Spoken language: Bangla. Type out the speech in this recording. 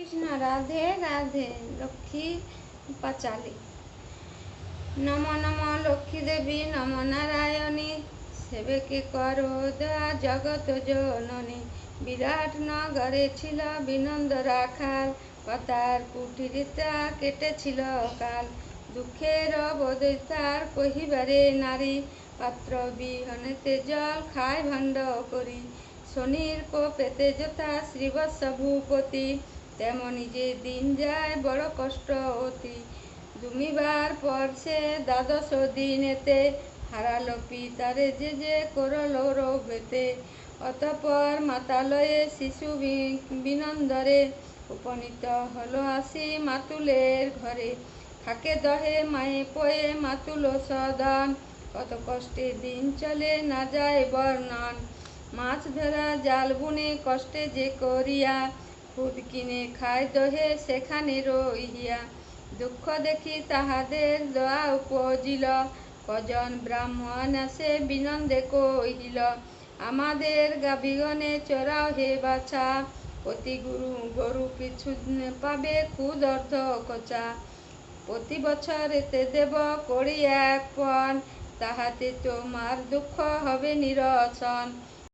কৃষ্ণ, রাধে রাধে। লক্ষ্মী পাঁচালী। নম নম লক্ষ্মী দেবী, নম নারায়ণী, সেবেকে করো দয়া জগত জননী। বিরাট নগরে ছিল বিনন্দ রাখাল, পাতার কুটিরিতা কেটেছিল কাল। দুঃখের অবদৈতার কহিবারে নারী, পাত্র বিহনেতে জল খায় ভাণ্ড করি। শনির কোপেতে যথা শ্রীবৎস ভূপতি, তেমনি যে দিন যায় বড় কষ্ট অতি। দুমিবার পর সে দ্বাদশ দিনেতে, হারালো পিতারে যে যে করল রোগেতে। অতঃপর মাতালয়ে শিশু বিনন্দরে, উপনীত হলো আসি মাতুলের ঘরে। থাকে দহে মায়ে পয়ে মাতুল সদন, কত কষ্টে দিন চলে না যায় বর্ণন। মাছ ধরা জাল বুনে কষ্টে যে করিয়া, খুদ কিনে খায় দহে সেখানে রহিয়া। দুঃখ দেখি তাহাদের দয়া উপজিল, কজন ব্রাহ্মণ আসে বিনন্দে কহিল। আমাদের গাভীগণে চড়াও হে বাছা, প্রতি গরু পিছু পাবে খুদ অর্ধ কচা। প্রতি বছর এতে দেব করি 1 পণ, তাহাতে তোমার দুঃখ হবে নিরসন।